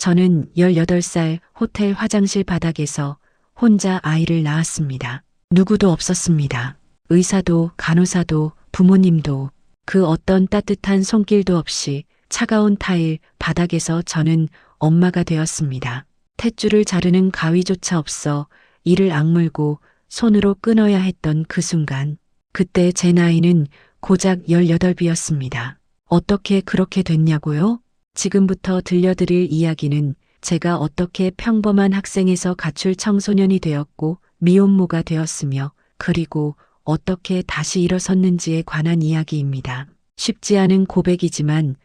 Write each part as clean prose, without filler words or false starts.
저는 18살 호텔 화장실 바닥에서 혼자 아이를 낳았습니다. 누구도 없었습니다. 의사도 간호사도 부모님도 그 어떤 따뜻한 손길도 없이 차가운 타일 바닥에서 저는 엄마가 되었습니다. 탯줄을 자르는 가위조차 없어 이를 악물고 손으로 끊어야 했던 그 순간, 그때 제 나이는 고작 18이었습니다. 어떻게 그렇게 됐냐고요? 지금부터 들려드릴 이야기는 제가 어떻게 평범한 학생에서 가출 청소년이 되었고 미혼모가 되었으며 그리고 어떻게 다시 일어섰는지에 관한 이야기입니다. 쉽지 않은 고백이지만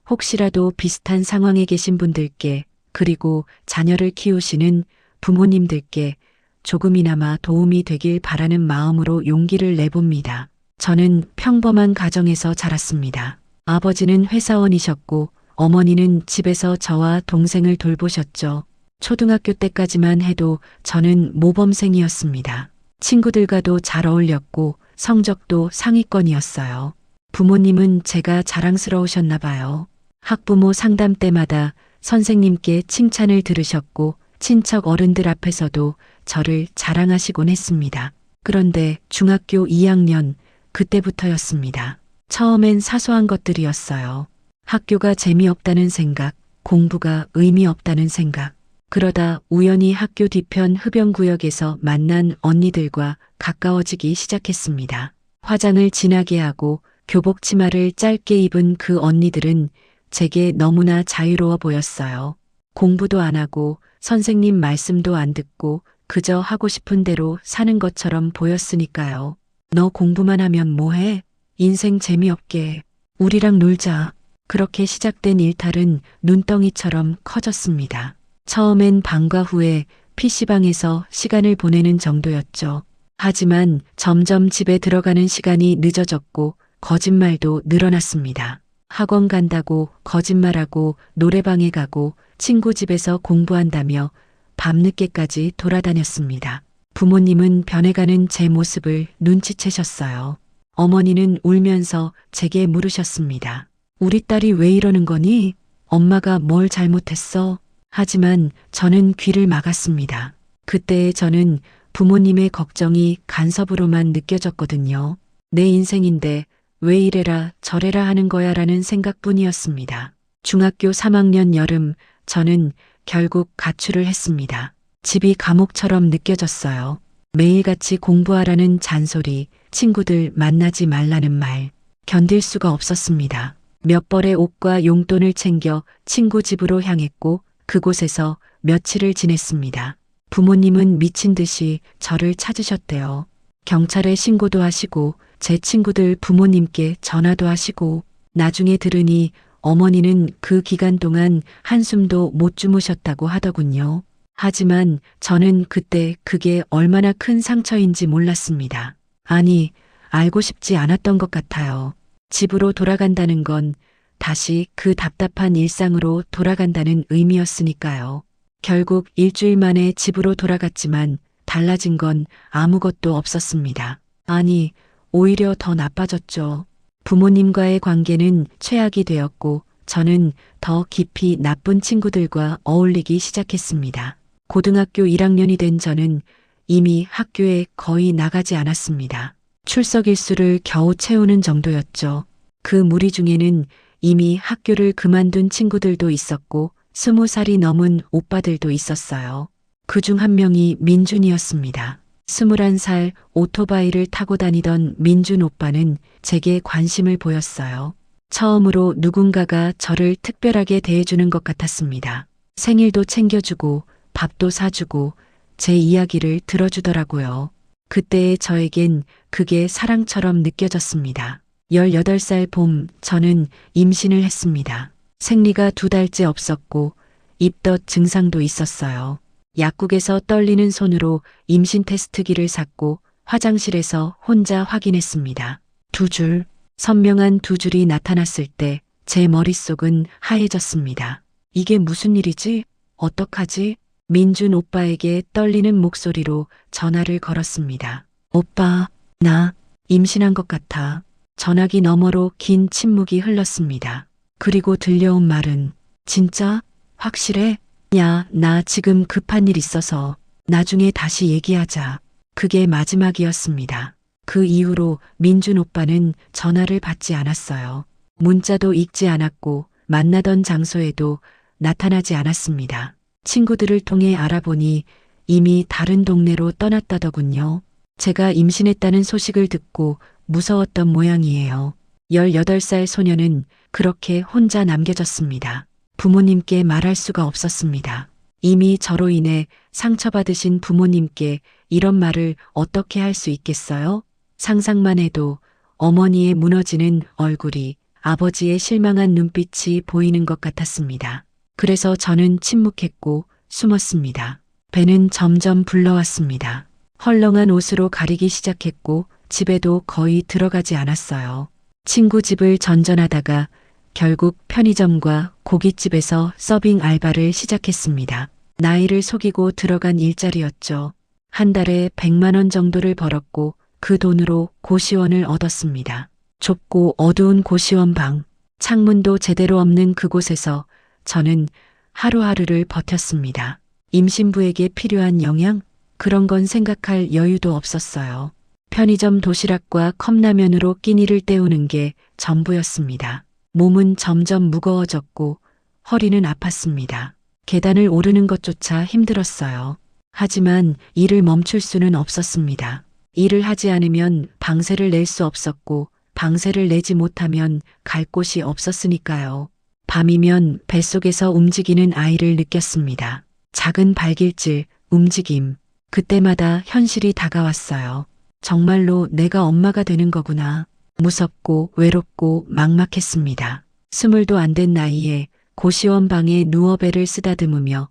혹시라도 비슷한 상황에 계신 분들께 그리고 자녀를 키우시는 부모님들께 조금이나마 도움이 되길 바라는 마음으로 용기를 내봅니다. 저는 평범한 가정에서 자랐습니다. 아버지는 회사원이셨고 어머니는 집에서 저와 동생을 돌보셨죠. 초등학교 때까지만 해도 저는 모범생이었습니다. 친구들과도 잘 어울렸고 성적도 상위권이었어요. 부모님은 제가 자랑스러우셨나 봐요. 학부모 상담 때마다 선생님께 칭찬을 들으셨고 친척 어른들 앞에서도 저를 자랑하시곤 했습니다. 그런데 중학교 2학년 그때부터였습니다. 처음엔 사소한 것들이었어요. 학교가 재미없다는 생각, 공부가 의미 없다는 생각. 그러다 우연히 학교 뒤편 흡연구역에서 만난 언니들과 가까워지기 시작했습니다. 화장을 진하게 하고 교복 치마를 짧게 입은 그 언니들은 제게 너무나 자유로워 보였어요. 공부도 안 하고 선생님 말씀도 안 듣고 그저 하고 싶은 대로 사는 것처럼 보였으니까요. 너 공부만 하면 뭐해? 인생 재미없게. 우리랑 놀자. 그렇게 시작된 일탈은 눈덩이처럼 커졌습니다. 처음엔 방과 후에 PC방에서 시간을 보내는 정도였죠. 하지만 점점 집에 들어가는 시간이 늦어졌고 거짓말도 늘어났습니다. 학원 간다고 거짓말하고 노래방에 가고 친구 집에서 공부한다며 밤늦게까지 돌아다녔습니다. 부모님은 변해가는 제 모습을 눈치채셨어요. 어머니는 울면서 제게 물으셨습니다. 우리 딸이 왜 이러는 거니? 엄마가 뭘 잘못했어? 하지만 저는 귀를 막았습니다. 그때의 저는 부모님의 걱정이 간섭으로만 느껴졌거든요. 내 인생인데 왜 이래라 저래라 하는 거야 라는 생각뿐이었습니다. 중학교 3학년 여름 저는 결국 가출을 했습니다. 집이 감옥처럼 느껴졌어요. 매일같이 공부하라는 잔소리, 친구들 만나지 말라는 말, 견딜 수가 없었습니다. 몇 벌의 옷과 용돈을 챙겨 친구 집으로 향했고 그곳에서 며칠을 지냈습니다. 부모님은 미친 듯이 저를 찾으셨대요. 경찰에 신고도 하시고 제 친구들 부모님께 전화도 하시고 나중에 들으니 어머니는 그 기간 동안 한숨도 못 주무셨다고 하더군요. 하지만 저는 그때 그게 얼마나 큰 상처인지 몰랐습니다. 아니, 알고 싶지 않았던 것 같아요. 집으로 돌아간다는 건 다시 그 답답한 일상으로 돌아간다는 의미였으니까요. 결국 일주일 만에 집으로 돌아갔지만 달라진 건 아무것도 없었습니다. 아니, 오히려 더 나빠졌죠. 부모님과의 관계는 최악이 되었고 저는 더 깊이 나쁜 친구들과 어울리기 시작했습니다. 고등학교 1학년이 된 저는 이미 학교에 거의 나가지 않았습니다. 출석 일수를 겨우 채우는 정도였죠. 그 무리 중에는 이미 학교를 그만둔 친구들도 있었고 20살이 넘은 오빠들도 있었어요. 그중 한 명이 민준이었습니다. 21살 오토바이를 타고 다니던 민준 오빠는 제게 관심을 보였어요. 처음으로 누군가가 저를 특별하게 대해주는 것 같았습니다. 생일도 챙겨주고 밥도 사주고 제 이야기를 들어주더라고요. 그때의 저에겐 그게 사랑처럼 느껴졌습니다. 18살 봄 저는 임신을 했습니다. 생리가 2달째 없었고 입덧 증상도 있었어요. 약국에서 떨리는 손으로 임신 테스트기를 샀고 화장실에서 혼자 확인했습니다. 2줄, 선명한 2줄이 나타났을 때 제 머릿속은 하얘졌습니다. 이게 무슨 일이지? 어떡하지? 민준 오빠에게 떨리는 목소리로 전화를 걸었습니다. 오빠, 나 임신한 것 같아. 전화기 너머로 긴 침묵이 흘렀습니다. 그리고 들려온 말은 진짜? 확실해? 야, 나 지금 급한 일 있어서 나중에 다시 얘기하자. 그게 마지막이었습니다. 그 이후로 민준 오빠는 전화를 받지 않았어요. 문자도 읽지 않았고 만나던 장소에도 나타나지 않았습니다. 친구들을 통해 알아보니 이미 다른 동네로 떠났다더군요. 제가 임신했다는 소식을 듣고 무서웠던 모양이에요. 18살 소녀는 그렇게 혼자 남겨졌습니다. 부모님께 말할 수가 없었습니다. 이미 저로 인해 상처받으신 부모님께 이런 말을 어떻게 할 수 있겠어요? 상상만 해도 어머니의 무너지는 얼굴이, 아버지의 실망한 눈빛이 보이는 것 같았습니다. 그래서 저는 침묵했고 숨었습니다. 배는 점점 불러왔습니다. 헐렁한 옷으로 가리기 시작했고 집에도 거의 들어가지 않았어요. 친구 집을 전전하다가 결국 편의점과 고깃집에서 서빙 알바를 시작했습니다. 나이를 속이고 들어간 일자리였죠. 한 달에 100만 원 정도를 벌었고 그 돈으로 고시원을 얻었습니다. 좁고 어두운 고시원 방, 창문도 제대로 없는 그곳에서 저는 하루하루를 버텼습니다. 임신부에게 필요한 영양? 그런 건 생각할 여유도 없었어요. 편의점 도시락과 컵라면으로 끼니를 때우는 게 전부였습니다. 몸은 점점 무거워졌고 허리는 아팠습니다. 계단을 오르는 것조차 힘들었어요. 하지만 일을 멈출 수는 없었습니다. 일을 하지 않으면 방세를 낼 수 없었고 방세를 내지 못하면 갈 곳이 없었으니까요. 밤이면 뱃속에서 움직이는 아이를 느꼈습니다. 작은 발길질, 움직임. 그때마다 현실이 다가왔어요. 정말로 내가 엄마가 되는 거구나. 무섭고 외롭고 막막했습니다. 20도 안 된 나이에 고시원 방에 누워 배를 쓰다듬으며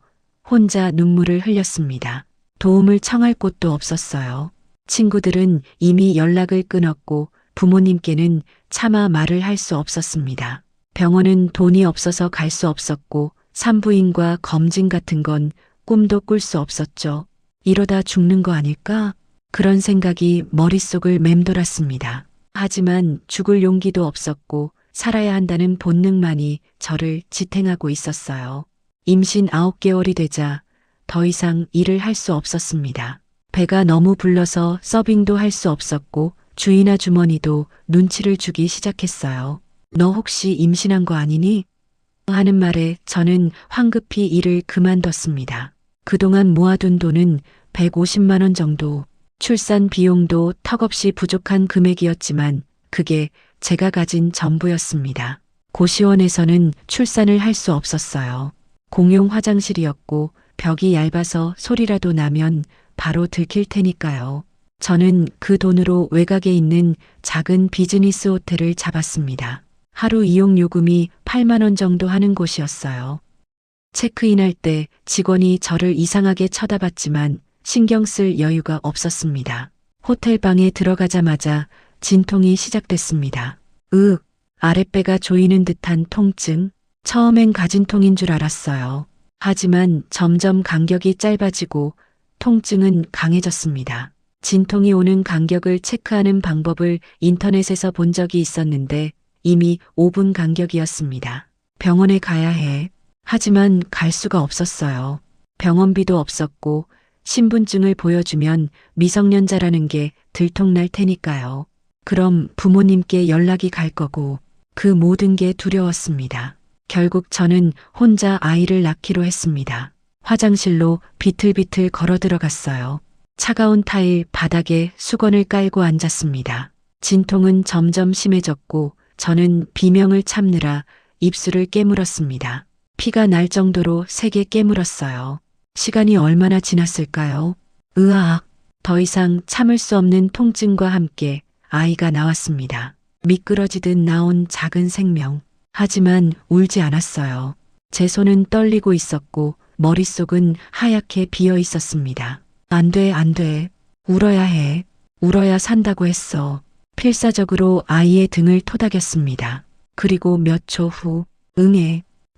혼자 눈물을 흘렸습니다. 도움을 청할 곳도 없었어요. 친구들은 이미 연락을 끊었고 부모님께는 차마 말을 할 수 없었습니다. 병원은 돈이 없어서 갈 수 없었고 산부인과 검진 같은 건 꿈도 꿀 수 없었죠. 이러다 죽는 거 아닐까? 그런 생각이 머릿속을 맴돌았습니다. 하지만 죽을 용기도 없었고 살아야 한다는 본능만이 저를 지탱하고 있었어요. 임신 9개월이 되자 더 이상 일을 할 수 없었습니다. 배가 너무 불러서 서빙도 할 수 없었고 주인 아주머니도 눈치를 주기 시작했어요. 너 혹시 임신한 거 아니니? 하는 말에 저는 황급히 일을 그만뒀습니다. 그동안 모아둔 돈은 150만 원 정도, 출산 비용도 턱없이 부족한 금액이었지만 그게 제가 가진 전부였습니다. 고시원에서는 출산을 할 수 없었어요. 공용 화장실이었고 벽이 얇아서 소리라도 나면 바로 들킬 테니까요. 저는 그 돈으로 외곽에 있는 작은 비즈니스 호텔을 잡았습니다. 하루 이용 요금이 8만 원 정도 하는 곳이었어요. 체크인할 때 직원이 저를 이상하게 쳐다봤지만 신경 쓸 여유가 없었습니다. 호텔 방에 들어가자마자 진통이 시작됐습니다. 아랫배가 조이는 듯한 통증. 처음엔 가진통인 줄 알았어요. 하지만 점점 간격이 짧아지고 통증은 강해졌습니다. 진통이 오는 간격을 체크하는 방법을 인터넷에서 본 적이 있었는데 이미 5분 간격이었습니다. 병원에 가야 해. 하지만 갈 수가 없었어요. 병원비도 없었고 신분증을 보여주면 미성년자라는 게 들통날 테니까요. 그럼 부모님께 연락이 갈 거고 그 모든 게 두려웠습니다. 결국 저는 혼자 아이를 낳기로 했습니다. 화장실로 비틀비틀 걸어 들어갔어요. 차가운 타일 바닥에 수건을 깔고 앉았습니다. 진통은 점점 심해졌고 저는 비명을 참느라 입술을 깨물었습니다. 피가 날 정도로 세게 깨물었어요. 시간이 얼마나 지났을까요? 으악! 더 이상 참을 수 없는 통증과 함께 아이가 나왔습니다. 미끄러지듯 나온 작은 생명. 하지만 울지 않았어요. 제 손은 떨리고 있었고 머릿속은 하얗게 비어 있었습니다. 안 돼, 안 돼. 울어야 해. 울어야 산다고 했어. 필사적으로 아이의 등을 토닥였습니다. 그리고 몇 초 후,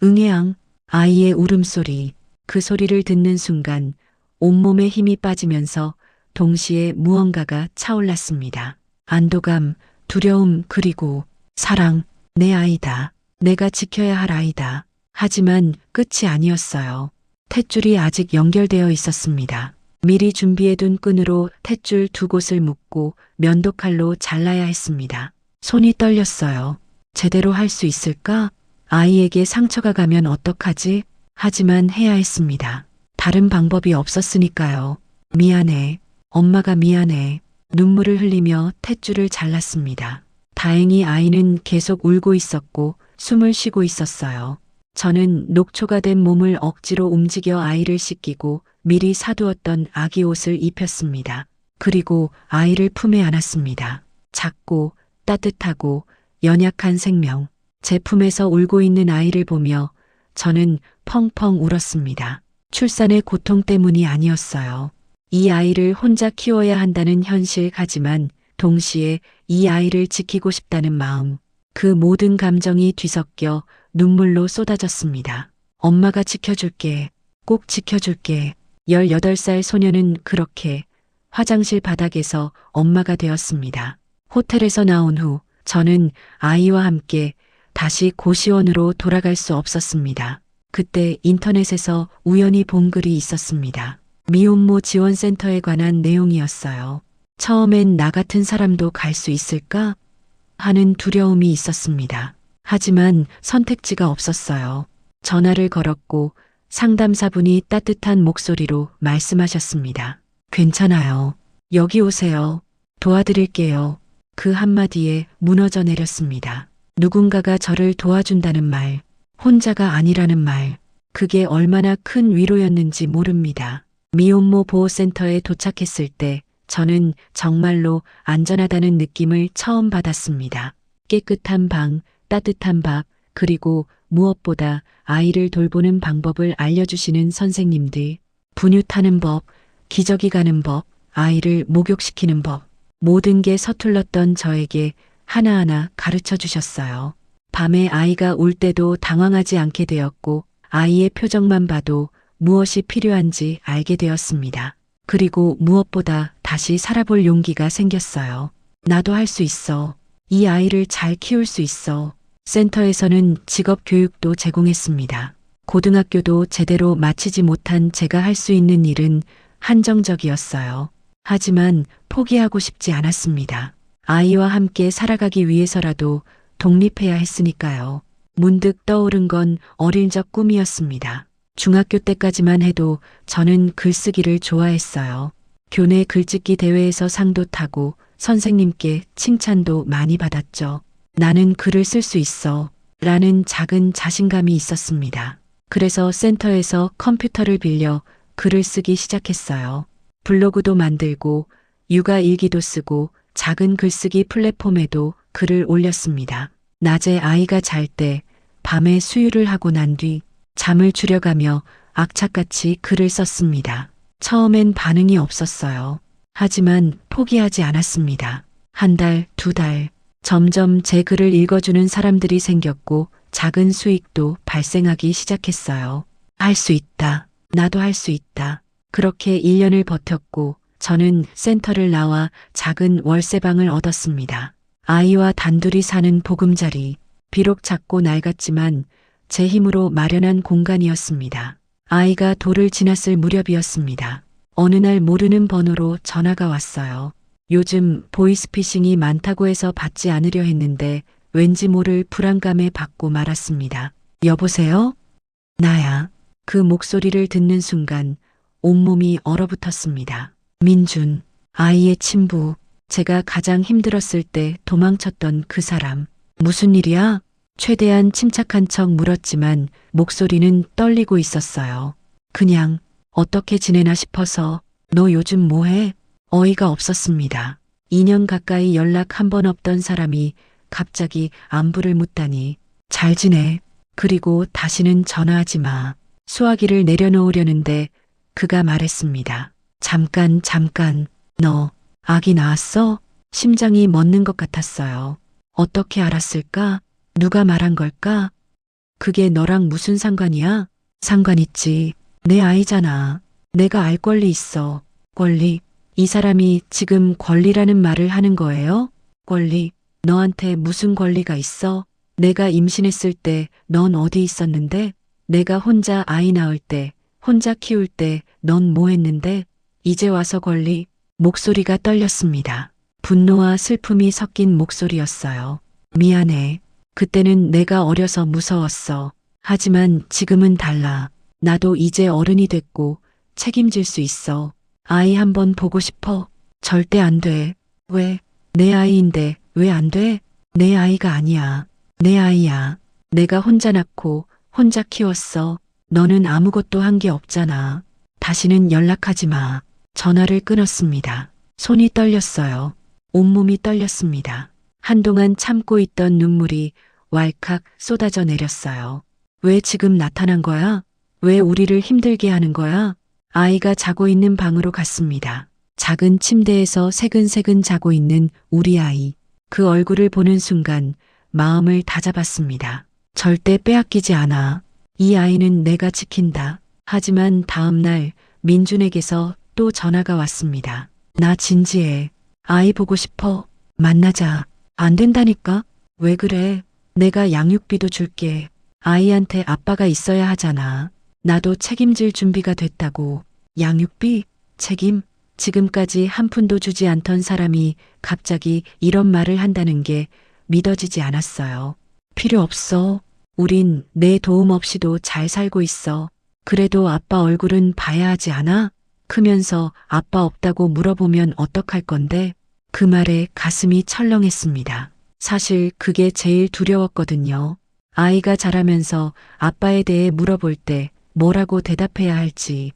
응애앙, 아이의 울음소리. 그 소리를 듣는 순간 온몸에 힘이 빠지면서 동시에 무언가가 차올랐습니다. 안도감, 두려움, 그리고 사랑. 내 아이다. 내가 지켜야 할 아이다. 하지만 끝이 아니었어요. 탯줄이 아직 연결되어 있었습니다. 미리 준비해둔 끈으로 탯줄 두 곳을 묶고 면도칼로 잘라야 했습니다. 손이 떨렸어요. 제대로 할 수 있을까? 아이에게 상처가 가면 어떡하지? 하지만 해야 했습니다. 다른 방법이 없었으니까요. 미안해. 엄마가 미안해. 눈물을 흘리며 탯줄을 잘랐습니다. 다행히 아이는 계속 울고 있었고 숨을 쉬고 있었어요. 저는 녹초가 된 몸을 억지로 움직여 아이를 씻기고 미리 사두었던 아기 옷을 입혔습니다. 그리고 아이를 품에 안았습니다. 작고 따뜻하고 연약한 생명. 제 품에서 울고 있는 아이를 보며 저는 펑펑 울었습니다. 출산의 고통 때문이 아니었어요. 이 아이를 혼자 키워야 한다는 현실 하지만 동시에 이 아이를 지키고 싶다는 마음. 그 모든 감정이 뒤섞여 눈물로 쏟아졌습니다. 엄마가 지켜줄게. 꼭 지켜줄게. 18살 소녀는 그렇게 화장실 바닥에서 엄마가 되었습니다. 호텔에서 나온 후 저는 아이와 함께 다시 고시원으로 돌아갈 수 없었습니다. 그때 인터넷에서 우연히 본 글이 있었습니다. 미혼모 지원센터에 관한 내용이었어요. 처음엔 나 같은 사람도 갈 수 있을까? 하는 두려움이 있었습니다. 하지만 선택지가 없었어요. 전화를 걸었고 상담사분이 따뜻한 목소리로 말씀하셨습니다. 괜찮아요. 여기 오세요. 도와드릴게요. 그 한마디에 무너져 내렸습니다. 누군가가 저를 도와준다는 말, 혼자가 아니라는 말, 그게 얼마나 큰 위로였는지 모릅니다. 미혼모 보호센터에 도착했을 때 저는 정말로 안전하다는 느낌을 처음 받았습니다. 깨끗한 방, 따뜻한 밥, 그리고 무엇보다 아이를 돌보는 방법을 알려주시는 선생님들, 분유 타는 법, 기저귀 가는 법, 아이를 목욕시키는 법, 모든 게 서툴렀던 저에게 하나하나 가르쳐 주셨어요. 밤에 아이가 울 때도 당황하지 않게 되었고 아이의 표정만 봐도 무엇이 필요한지 알게 되었습니다. 그리고 무엇보다 다시 살아볼 용기가 생겼어요. 나도 할 수 있어. 이 아이를 잘 키울 수 있어. 센터에서는 직업 교육도 제공했습니다. 고등학교도 제대로 마치지 못한 제가 할 수 있는 일은 한정적이었어요. 하지만 포기하고 싶지 않았습니다. 아이와 함께 살아가기 위해서라도 독립해야 했으니까요. 문득 떠오른 건 어릴 적 꿈이었습니다. 중학교 때까지만 해도 저는 글쓰기를 좋아했어요. 교내 글짓기 대회에서 상도 타고 선생님께 칭찬도 많이 받았죠. 나는 글을 쓸 수 있어 라는 작은 자신감이 있었습니다. 그래서 센터에서 컴퓨터를 빌려 글을 쓰기 시작했어요. 블로그도 만들고 육아 일기도 쓰고 작은 글쓰기 플랫폼에도 글을 올렸습니다. 낮에 아이가 잘 때 밤에 수유를 하고 난 뒤 잠을 줄여가며 악착같이 글을 썼습니다. 처음엔 반응이 없었어요. 하지만 포기하지 않았습니다. 한 달, 두 달, 점점 제 글을 읽어주는 사람들이 생겼고 작은 수익도 발생하기 시작했어요. 할 수 있다. 나도 할 수 있다. 그렇게 1년을 버텼고 저는 센터를 나와 작은 월세방을 얻었습니다. 아이와 단둘이 사는 보금자리, 비록 작고 낡았지만 제 힘으로 마련한 공간이었습니다. 아이가 돌을 지났을 무렵이었습니다. 어느 날 모르는 번호로 전화가 왔어요. 요즘 보이스피싱이 많다고 해서 받지 않으려 했는데 왠지 모를 불안감에 받고 말았습니다. 여보세요? 나야. 그 목소리를 듣는 순간 온몸이 얼어붙었습니다. 민준, 아이의 친부, 제가 가장 힘들었을 때 도망쳤던 그 사람. 무슨 일이야? 최대한 침착한 척 물었지만 목소리는 떨리고 있었어요. 그냥 어떻게 지내나 싶어서. 너 요즘 뭐해? 어이가 없었습니다. 2년 가까이 연락 한 번 없던 사람이 갑자기 안부를 묻다니. 잘 지내. 그리고 다시는 전화하지 마. 수화기를 내려놓으려는데 그가 말했습니다. 잠깐. 너 아기 낳았어? 심장이 멎는 것 같았어요. 어떻게 알았을까? 누가 말한 걸까? 그게 너랑 무슨 상관이야? 상관 있지. 내 아이잖아. 내가 알 권리 있어. 권리? 이 사람이 지금 권리라는 말을 하는 거예요? 권리? 너한테 무슨 권리가 있어? 내가 임신했을 때 넌 어디 있었는데? 내가 혼자 아이 낳을 때 혼자 키울 때 넌 뭐 했는데? 이제 와서 권리? 목소리가 떨렸습니다. 분노와 슬픔이 섞인 목소리였어요. 미안해. 그때는 내가 어려서 무서웠어. 하지만 지금은 달라. 나도 이제 어른이 됐고 책임질 수 있어. 아이 한번 보고 싶어. 절대 안 돼. 왜? 내 아이인데 왜 안 돼? 내 아이가 아니야. 내 아이야. 내가 혼자 낳고 혼자 키웠어. 너는 아무것도 한 게 없잖아. 다시는 연락하지 마. 전화를 끊었습니다. 손이 떨렸어요. 온몸이 떨렸습니다. 한동안 참고 있던 눈물이 왈칵 쏟아져 내렸어요. 왜 지금 나타난 거야? 왜 우리를 힘들게 하는 거야? 아이가 자고 있는 방으로 갔습니다. 작은 침대에서 새근새근 자고 있는 우리 아이. 그 얼굴을 보는 순간 마음을 다잡았습니다. 절대 빼앗기지 않아. 이 아이는 내가 지킨다. 하지만 다음 날 민준에게서 또 전화가 왔습니다. 나 진지해. 아이 보고 싶어. 만나자. 안 된다니까? 왜 그래? 내가 양육비도 줄게. 아이한테 아빠가 있어야 하잖아. 나도 책임질 준비가 됐다고. 양육비? 책임? 지금까지 한 푼도 주지 않던 사람이 갑자기 이런 말을 한다는 게 믿어지지 않았어요. 필요 없어. 우린 내 도움 없이도 잘 살고 있어. 그래도 아빠 얼굴은 봐야 하지 않아? 크면서 아빠 없다고 물어보면 어떡할 건데? 그 말에 가슴이 철렁했습니다. 사실 그게 제일 두려웠거든요. 아이가 자라면서 아빠에 대해 물어볼 때 뭐라고 대답해야 할지.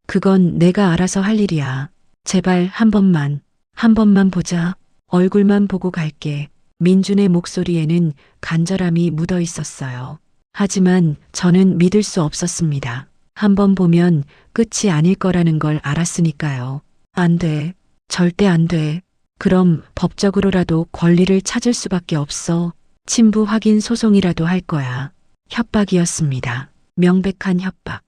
그건 내가 알아서 할 일이야. 제발 한 번만 보자. 얼굴만 보고 갈게. 민준의 목소리에는 간절함이 묻어 있었어요. 하지만 저는 믿을 수 없었습니다. 한 번 보면 끝이 아닐 거라는 걸 알았으니까요. 안 돼. 절대 안 돼. 그럼 법적으로라도 권리를 찾을 수밖에 없어. 친부 확인 소송이라도 할 거야. 협박이었습니다. 명백한 협박.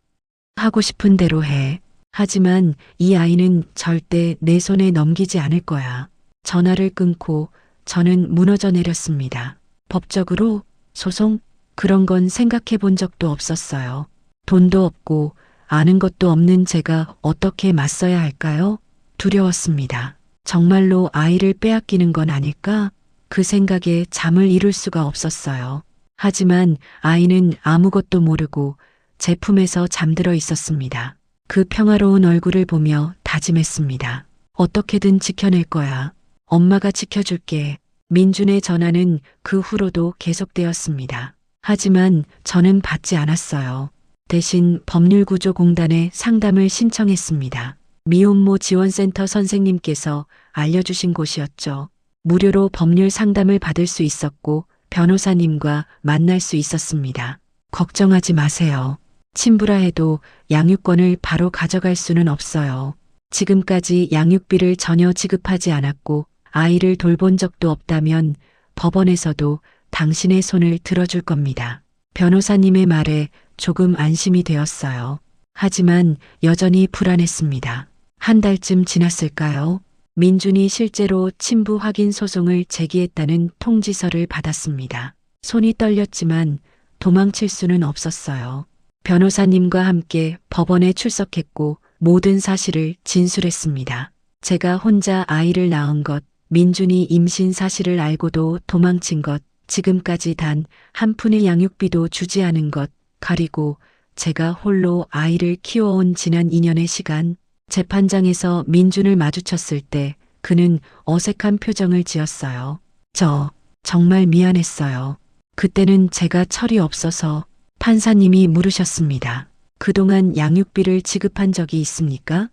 하고 싶은 대로 해. 하지만 이 아이는 절대 내 손에 넘기지 않을 거야. 전화를 끊고 저는 무너져 내렸습니다. 법적으로 소송? 그런 건 생각해 본 적도 없었어요. 돈도 없고 아는 것도 없는 제가 어떻게 맞서야 할까요? 두려웠습니다. 정말로 아이를 빼앗기는 건 아닐까? 그 생각에 잠을 이룰 수가 없었어요. 하지만 아이는 아무것도 모르고 제 품에서 잠들어 있었습니다. 그 평화로운 얼굴을 보며 다짐했습니다. 어떻게든 지켜낼 거야. 엄마가 지켜줄게. 민준의 전화는 그 후로도 계속되었습니다. 하지만 저는 받지 않았어요. 대신 법률구조공단에 상담을 신청했습니다. 미혼모 지원센터 선생님께서 알려주신 곳이었죠. 무료로 법률 상담을 받을 수 있었고 변호사님과 만날 수 있었습니다. 걱정하지 마세요. 친부라 해도 양육권을 바로 가져갈 수는 없어요. 지금까지 양육비를 전혀 지급하지 않았고 아이를 돌본 적도 없다면 법원에서도 당신의 손을 들어줄 겁니다. 변호사님의 말에 조금 안심이 되었어요. 하지만 여전히 불안했습니다. 한 달쯤 지났을까요? 민준이 실제로 친부 확인 소송을 제기했다는 통지서를 받았습니다. 손이 떨렸지만 도망칠 수는 없었어요. 변호사님과 함께 법원에 출석했고 모든 사실을 진술했습니다. 제가 혼자 아이를 낳은 것, 민준이 임신 사실을 알고도 도망친 것, 지금까지 단 한 푼의 양육비도 주지 않은 것, 가리고 제가 홀로 아이를 키워온 지난 2년의 시간, 재판장에서 민준을 마주쳤을 때 그는 어색한 표정을 지었어요. 저 정말 미안했어요. 그때는 제가 철이 없어서. 판사님이 물으셨습니다. 그동안 양육비를 지급한 적이 있습니까?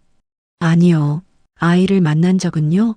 아니요. 아이를 만난 적은요?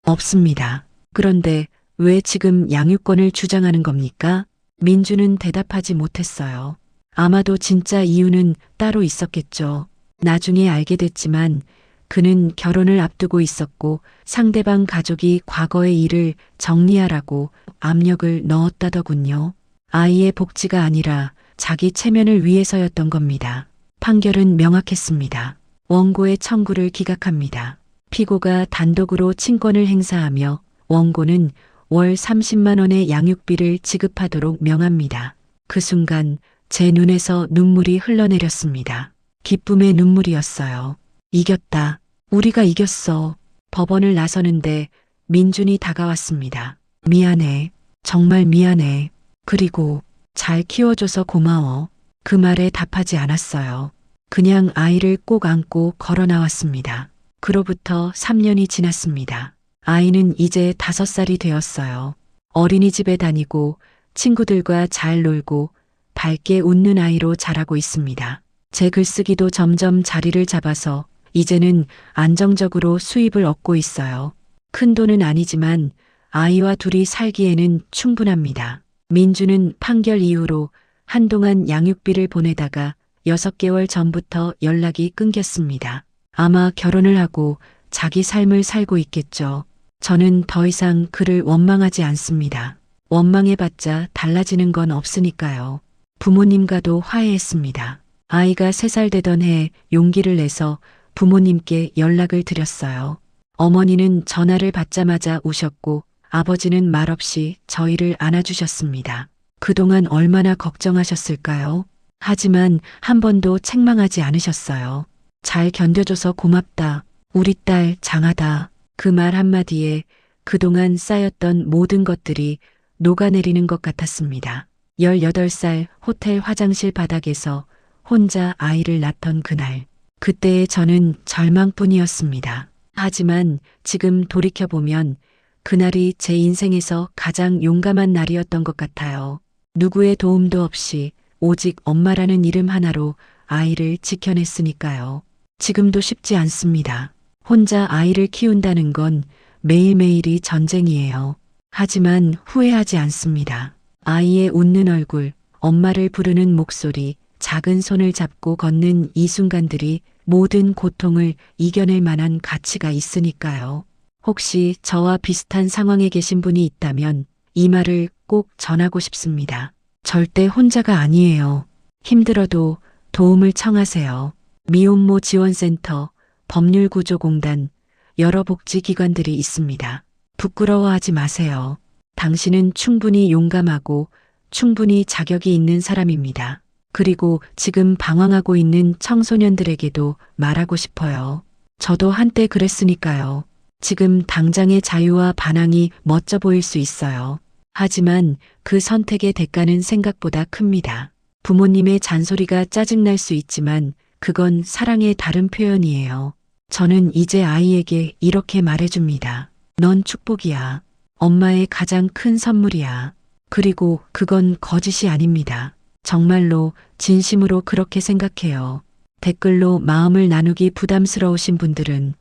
없습니다. 그런데 왜 지금 양육권을 주장하는 겁니까? 민준은 대답하지 못했어요. 아마도 진짜 이유는 따로 있었겠죠. 나중에 알게 됐지만 그는 결혼을 앞두고 있었고 상대방 가족이 과거의 일을 정리하라고 압력을 넣었다더군요. 아이의 복지가 아니라 자기 체면을 위해서였던 겁니다. 판결은 명확했습니다. 원고의 청구를 기각합니다. 피고가 단독으로 친권을 행사하며 원고는 월 30만 원의 양육비를 지급하도록 명합니다. 그 순간 제 눈에서 눈물이 흘러내렸습니다. 기쁨의 눈물이었어요. 이겼다. 우리가 이겼어. 법원을 나서는데 민준이 다가왔습니다. 미안해. 정말 미안해. 그리고 잘 키워줘서 고마워. 그 말에 답하지 않았어요. 그냥 아이를 꼭 안고 걸어 나왔습니다. 그로부터 3년이 지났습니다. 아이는 이제 5살이 되었어요. 어린이집에 다니고 친구들과 잘 놀고 밝게 웃는 아이로 자라고 있습니다. 제 글쓰기도 점점 자리를 잡아서 이제는 안정적으로 수입을 얻고 있어요. 큰 돈은 아니지만 아이와 둘이 살기에는 충분합니다. 민주는 판결 이후로 한동안 양육비를 보내다가 6개월 전부터 연락이 끊겼습니다. 아마 결혼을 하고 자기 삶을 살고 있겠죠. 저는 더 이상 그를 원망하지 않습니다. 원망해봤자 달라지는 건 없으니까요. 부모님과도 화해했습니다. 아이가 3살 되던 해 용기를 내서 부모님께 연락을 드렸어요. 어머니는 전화를 받자마자 우셨고 아버지는 말없이 저희를 안아주셨습니다. 그동안 얼마나 걱정하셨을까요? 하지만 한 번도 책망하지 않으셨어요. 잘 견뎌줘서 고맙다. 우리 딸 장하다. 그 말 한마디에 그동안 쌓였던 모든 것들이 녹아내리는 것 같았습니다. 18살 호텔 화장실 바닥에서 혼자 아이를 낳던 그날. 그때의 저는 절망뿐이었습니다. 하지만 지금 돌이켜보면 그날이 제 인생에서 가장 용감한 날이었던 것 같아요. 누구의 도움도 없이 오직 엄마라는 이름 하나로 아이를 지켜냈으니까요. 지금도 쉽지 않습니다. 혼자 아이를 키운다는 건 매일매일이 전쟁이에요. 하지만 후회하지 않습니다. 아이의 웃는 얼굴, 엄마를 부르는 목소리, 작은 손을 잡고 걷는 이 순간들이 모든 고통을 이겨낼 만한 가치가 있으니까요. 혹시 저와 비슷한 상황에 계신 분이 있다면 이 말을 꼭 전하고 싶습니다. 절대 혼자가 아니에요. 힘들어도 도움을 청하세요. 미혼모 지원센터, 법률구조공단, 여러 복지기관들이 있습니다. 부끄러워하지 마세요. 당신은 충분히 용감하고 충분히 자격이 있는 사람입니다. 그리고 지금 방황하고 있는 청소년들에게도 말하고 싶어요. 저도 한때 그랬으니까요. 지금 당장의 자유와 반항이 멋져 보일 수 있어요. 하지만 그 선택의 대가는 생각보다 큽니다. 부모님의 잔소리가 짜증날 수 있지만 그건 사랑의 다른 표현이에요. 저는 이제 아이에게 이렇게 말해줍니다. 넌 축복이야. 엄마의 가장 큰 선물이야. 그리고 그건 거짓이 아닙니다. 정말로 진심으로 그렇게 생각해요. 댓글로 마음을 나누기 부담스러우신 분들은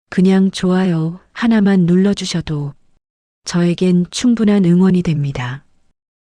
그냥 좋아요 하나만 눌러주셔도 저에겐 충분한 응원이 됩니다.